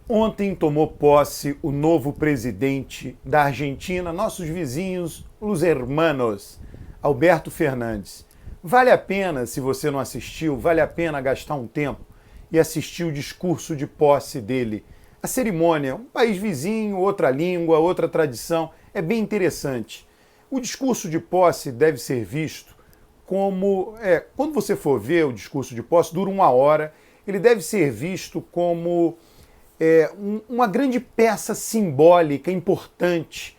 Ontem tomou posse o novo presidente da Argentina, nossos vizinhos, os hermanos, Alberto Fernandes. Vale a pena, se você não assistiu, vale a pena gastar um tempo e assistir o discurso de posse dele. A cerimônia, um país vizinho, outra língua, outra tradição, é bem interessante. O discurso de posse deve ser visto como... quando você for ver o discurso de posse, dura 1 hora, ele deve ser visto como uma grande peça simbólica importante,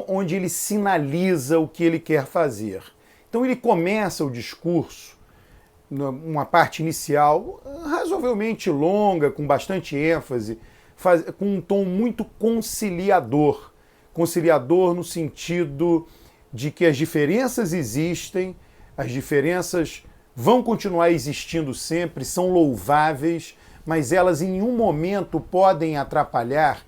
onde ele sinaliza o que ele quer fazer. Então ele começa o discurso, uma parte inicial razoavelmente longa, com bastante ênfase, com um tom muito conciliador. Conciliador no sentido de que as diferenças existem, as diferenças vão continuar existindo sempre, são louváveis, mas elas em nenhum momento podem atrapalhar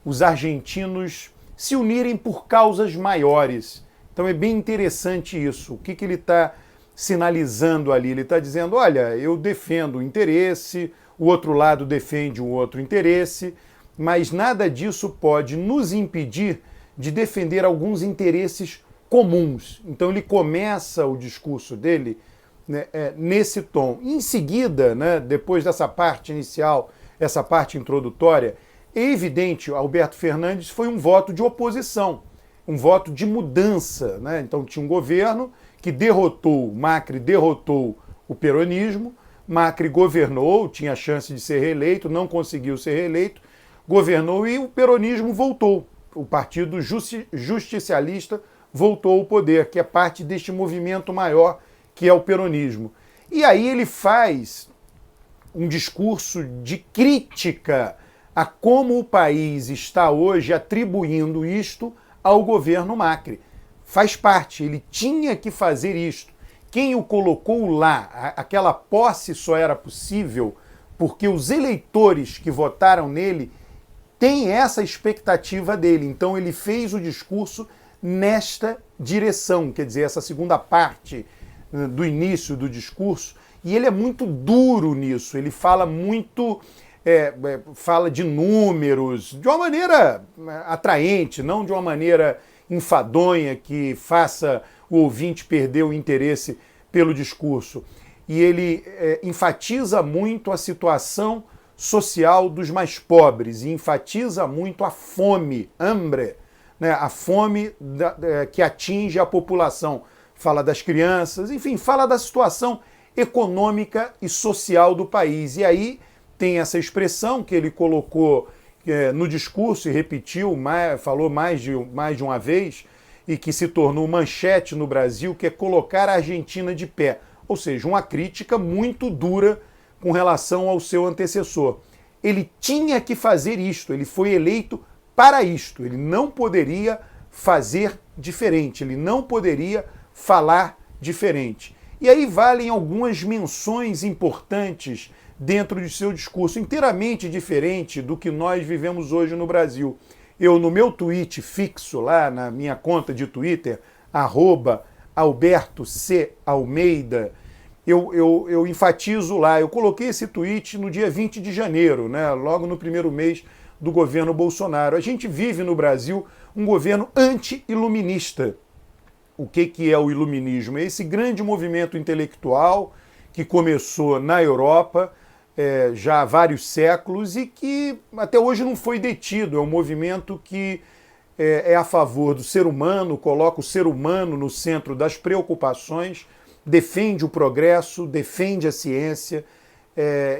os argentinos se unirem por causas maiores. Então é bem interessante isso. O que ele está sinalizando ali? Ele está dizendo, olha, eu defendo o interesse, o outro lado defende um outro interesse, mas nada disso pode nos impedir de defender alguns interesses comuns. Então ele começa o discurso dele nesse tom. Em seguida, depois dessa parte inicial, essa parte introdutória, é evidente, Alberto Fernandes foi um voto de oposição, um voto de mudança. Então tinha um governo que derrotou, Macri derrotou o peronismo, Macri governou, tinha chance de ser reeleito, não conseguiu ser reeleito, governou e o peronismo voltou. O Partido Justicialista voltou ao poder, que é parte deste movimento maior que é o peronismo. E aí ele faz um discurso de crítica a como o país está hoje atribuindo isto ao governo Macri. Faz parte, ele tinha que fazer isto. Quem o colocou lá, aquela posse só era possível porque os eleitores que votaram nele têm essa expectativa dele. Então ele fez o discurso nesta direção, quer dizer, essa segunda parte do início do discurso, e ele é muito duro nisso, ele fala muito, fala de números, de uma maneira atraente, não de uma maneira enfadonha que faça o ouvinte perder o interesse pelo discurso. E ele enfatiza muito a situação social dos mais pobres, e enfatiza muito a fome, hambre, a fome que atinge a população. Fala das crianças, enfim, fala da situação econômica e social do país. E aí tem essa expressão que ele colocou no discurso e repetiu, falou mais de uma vez, e que se tornou manchete no Brasil, que é colocar a Argentina de pé. Ou seja, uma crítica muito dura com relação ao seu antecessor. Ele tinha que fazer isto, ele foi eleito para isto, ele não poderia fazer diferente, ele não poderia falar diferente. E aí valem algumas menções importantes dentro de seu discurso, inteiramente diferente do que nós vivemos hoje no Brasil. Eu, no meu tweet fixo, lá na minha conta de Twitter, @AlbertoCAlmeida, eu enfatizo lá, eu coloquei esse tweet no dia 20 de janeiro, logo no primeiro mês do governo Bolsonaro. A gente vive no Brasil um governo anti-iluminista. O que é o iluminismo? É esse grande movimento intelectual que começou na Europa já há vários séculos e que até hoje não foi detido. É um movimento que é a favor do ser humano, coloca o ser humano no centro das preocupações, defende o progresso, defende a ciência,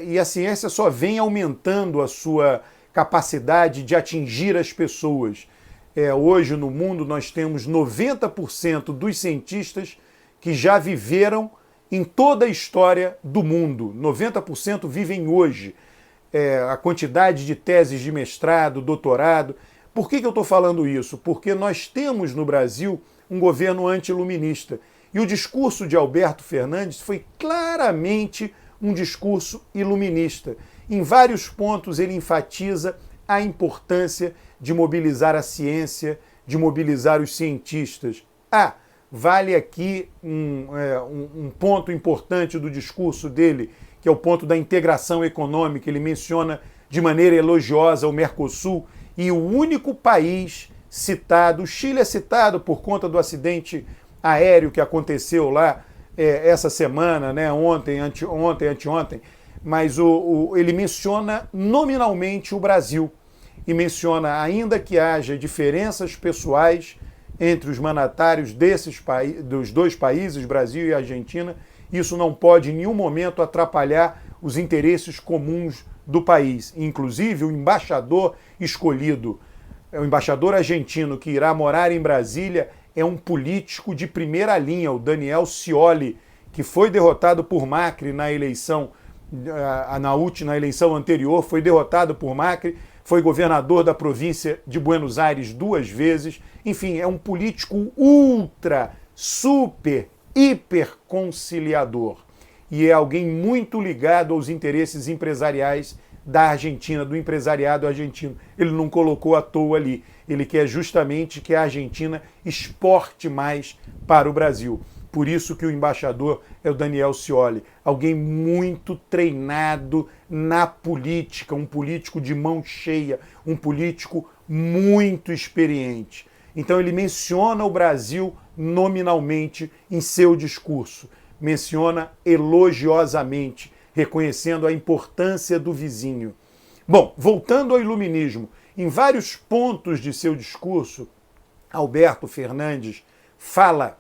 e a ciência só vem aumentando a sua capacidade de atingir as pessoas. Hoje no mundo nós temos 90% dos cientistas que já viveram em toda a história do mundo. 90% vivem hoje. A quantidade de teses de mestrado, doutorado. Por que eu estou falando isso? Porque nós temos no Brasil um governo anti-iluminista. E o discurso de Alberto Fernandes foi claramente um discurso iluminista. Em vários pontos ele enfatiza a importância de mobilizar a ciência, de mobilizar os cientistas. Vale aqui um ponto importante do discurso dele, que é o ponto da integração econômica. Ele menciona de maneira elogiosa o Mercosul, e o único país citado, o Chile é citado por conta do acidente aéreo que aconteceu lá essa semana, né, anteontem, mas ele menciona nominalmente o Brasil e menciona, ainda que haja diferenças pessoais entre os mandatários dos dois países, Brasil e Argentina, isso não pode em nenhum momento atrapalhar os interesses comuns do país. Inclusive, o embaixador escolhido, o embaixador argentino que irá morar em Brasília, é um político de primeira linha, o Daniel Scioli, que foi derrotado por Macri na eleição anterior, foi derrotado por Macri, foi governador da província de Buenos Aires 2 vezes. Enfim, é um político ultra, super, hiper conciliador. E é alguém muito ligado aos interesses empresariais da Argentina, do empresariado argentino. Ele não colocou à toa ali. Ele quer justamente que a Argentina exporte mais para o Brasil. Por isso que o embaixador é o Daniel Scioli, alguém muito treinado na política, um político de mão cheia, um político muito experiente. Então ele menciona o Brasil nominalmente em seu discurso, menciona elogiosamente, reconhecendo a importância do vizinho. Bom, voltando ao iluminismo, em vários pontos de seu discurso, Alberto Fernandes fala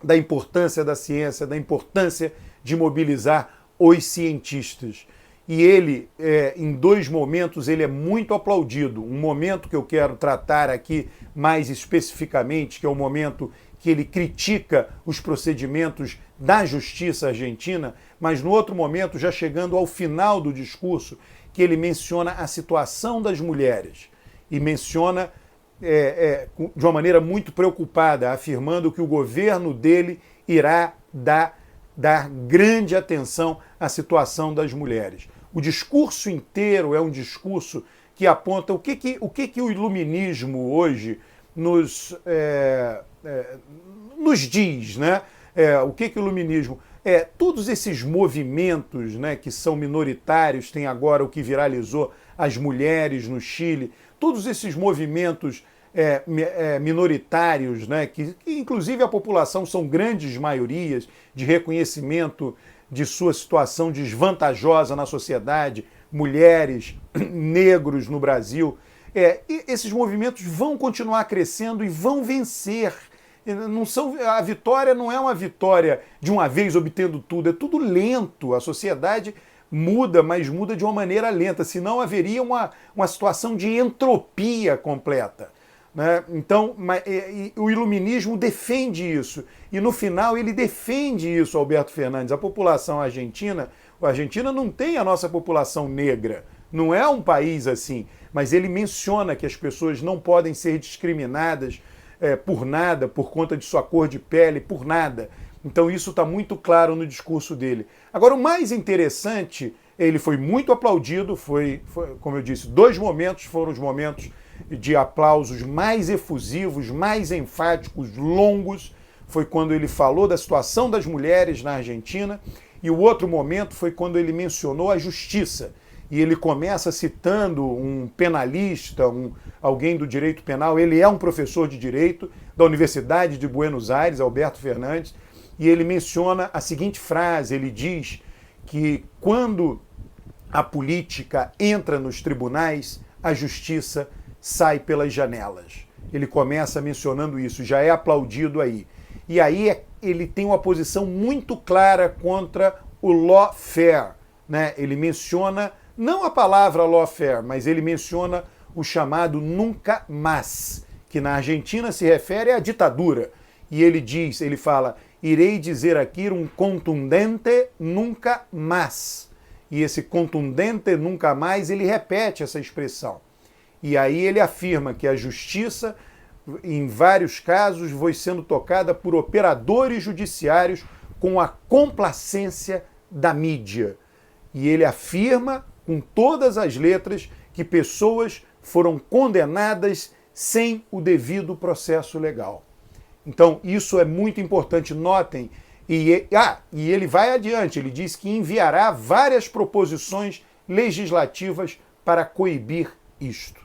da importância da ciência, da importância de mobilizar os cientistas. E ele, em 2 momentos, ele é muito aplaudido. Um momento que eu quero tratar aqui mais especificamente, que é o momento que ele critica os procedimentos da justiça argentina, mas no outro momento, já chegando ao final do discurso, que ele menciona a situação das mulheres e menciona de uma maneira muito preocupada, afirmando que o governo dele irá dar grande atenção à situação das mulheres. O discurso inteiro é um discurso que aponta o que o iluminismo hoje nos diz, né? O que o iluminismo... todos esses movimentos, né, que são minoritários, tem agora o que viralizou as mulheres no Chile, todos esses movimentos minoritários, né, que inclusive a população são grandes maiorias de reconhecimento de sua situação desvantajosa na sociedade, mulheres, negros no Brasil, e esses movimentos vão continuar crescendo e vão vencer. A vitória não é uma vitória de uma vez obtendo tudo, é tudo lento. A sociedade muda, mas muda de uma maneira lenta, senão haveria uma situação de entropia completa, né? Então, o iluminismo defende isso. E no final ele defende isso, Alberto Fernandes. A população argentina não tem a nossa população negra, não é um país assim, mas ele menciona que as pessoas não podem ser discriminadas por nada, por conta de sua cor de pele, por nada. Então isso está muito claro no discurso dele. Agora, o mais interessante, ele foi muito aplaudido, foi, como eu disse, 2 momentos foram os momentos de aplausos mais efusivos, mais enfáticos, longos, foi quando ele falou da situação das mulheres na Argentina, e o outro momento foi quando ele mencionou a justiça. E ele começa citando um penalista, alguém do direito penal. Ele é um professor de direito da Universidade de Buenos Aires, Alberto Fernandes, e ele menciona a seguinte frase, ele diz que quando a política entra nos tribunais, a justiça sai pelas janelas. Ele começa mencionando isso, já é aplaudido aí. E aí ele tem uma posição muito clara contra o lawfare, né? Ele menciona não a palavra lawfare, mas ele menciona o chamado nunca más, que na Argentina se refere à ditadura. E ele fala, irei dizer aqui um contundente nunca más. E esse contundente nunca mais, ele repete essa expressão. E aí ele afirma que a justiça, em vários casos, foi sendo tocada por operadores judiciários com a complacência da mídia. E ele afirma com todas as letras que pessoas foram condenadas sem o devido processo legal. Então, isso é muito importante, notem. E ele vai adiante, ele diz que enviará várias proposições legislativas para coibir isto.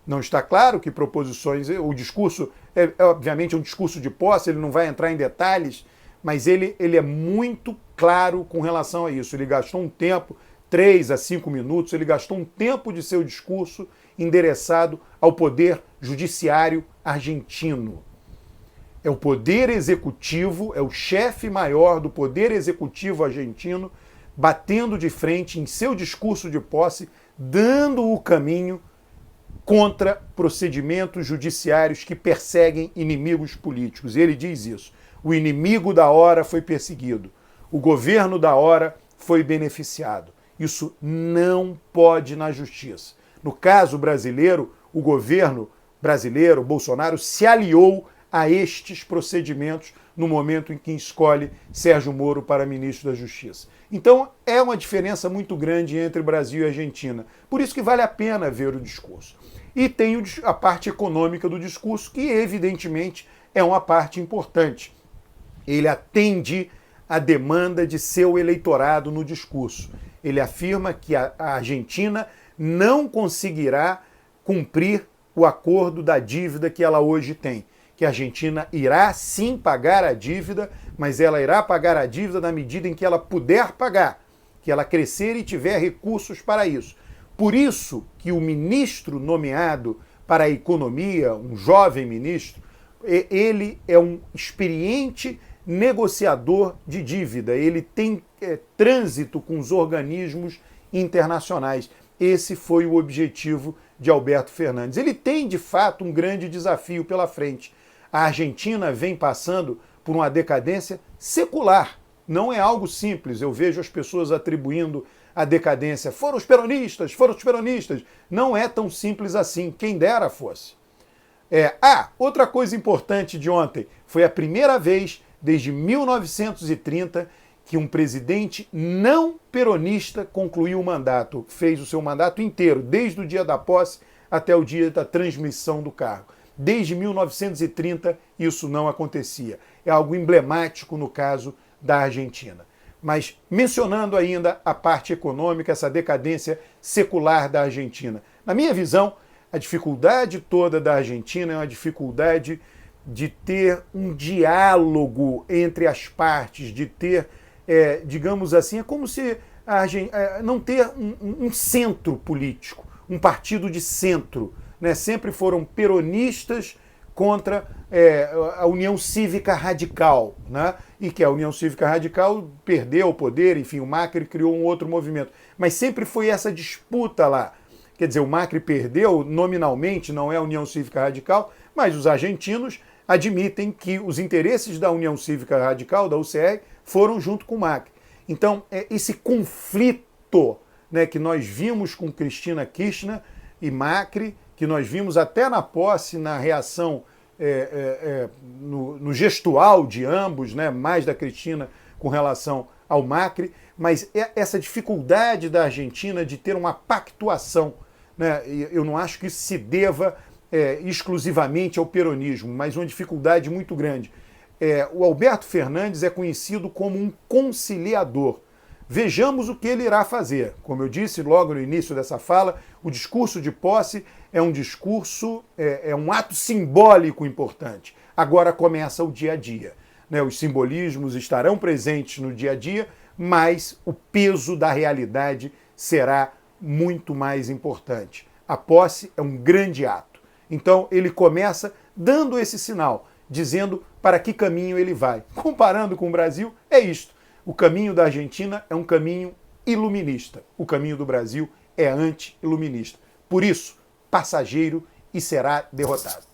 Não está claro que proposições... O discurso obviamente, um discurso de posse, ele não vai entrar em detalhes, mas ele é muito claro com relação a isso. Ele gastou um tempo, 3 a 5 minutos, ele gastou um tempo de seu discurso endereçado ao poder judiciário argentino. É o poder executivo, é o chefe maior do poder executivo argentino, batendo de frente em seu discurso de posse, dando o caminho contra procedimentos judiciários que perseguem inimigos políticos. Ele diz isso. O inimigo da hora foi perseguido. O governo da hora foi beneficiado. Isso não pode na justiça. No caso brasileiro, o governo brasileiro, Bolsonaro, se aliou a estes procedimentos no momento em que escolhe Sérgio Moro para ministro da Justiça. Então, é uma diferença muito grande entre Brasil e Argentina. Por isso que vale a pena ver o discurso. E tem a parte econômica do discurso, que evidentemente é uma parte importante. Ele atende à demanda de seu eleitorado no discurso. Ele afirma que a Argentina não conseguirá cumprir o acordo da dívida que ela hoje tem. Que a Argentina irá sim pagar a dívida, mas ela irá pagar a dívida na medida em que ela puder pagar, que ela crescer e tiver recursos para isso. Por isso que o ministro nomeado para a economia, um jovem ministro, ele é um experiente negociador de dívida, ele tem trânsito com os organismos internacionais. Esse foi o objetivo de Alberto Fernandes. Ele tem, de fato, um grande desafio pela frente. A Argentina vem passando por uma decadência secular. Não é algo simples. Eu vejo as pessoas atribuindo a decadência. Foram os peronistas, foram os peronistas. Não é tão simples assim. Quem dera fosse. Outra coisa importante de ontem. Foi a primeira vez desde 1930 que um presidente não peronista concluiu o mandato. Fez o seu mandato inteiro, desde o dia da posse até o dia da transmissão do cargo. Desde 1930 isso não acontecia. É algo emblemático no caso da Argentina. Mas mencionando ainda a parte econômica, essa decadência secular da Argentina. Na minha visão, a dificuldade toda da Argentina é uma dificuldade de ter um diálogo entre as partes, de ter, digamos assim, é como se não ter um centro político, um partido de centro. Né? Sempre foram peronistas contra a União Cívica Radical, né? E que a União Cívica Radical perdeu o poder, enfim, o Macri criou um outro movimento. Mas sempre foi essa disputa lá. Quer dizer, o Macri perdeu nominalmente, não é a União Cívica Radical, mas os argentinos admitem que os interesses da União Cívica Radical, da UCR, foram junto com o Macri. Então, esse conflito, né, que nós vimos com Cristina Kirchner e Macri, que nós vimos até na posse, na reação, no gestual de ambos, né, mais da Cristina com relação ao Macri, mas essa dificuldade da Argentina de ter uma pactuação, né, eu não acho que isso se deva exclusivamente ao peronismo, mas uma dificuldade muito grande. O Alberto Fernandes é conhecido como um conciliador. Vejamos o que ele irá fazer. Como eu disse logo no início dessa fala, o discurso de posse é um discurso, é um ato simbólico importante. Agora começa o dia a dia. Né? Os simbolismos estarão presentes no dia a dia, mas o peso da realidade será muito mais importante. A posse é um grande ato. Então ele começa dando esse sinal, dizendo para que caminho ele vai. Comparando com o Brasil, é isto. O caminho da Argentina é um caminho iluminista. O caminho do Brasil é anti-iluminista. Por isso, passageiro e será derrotado.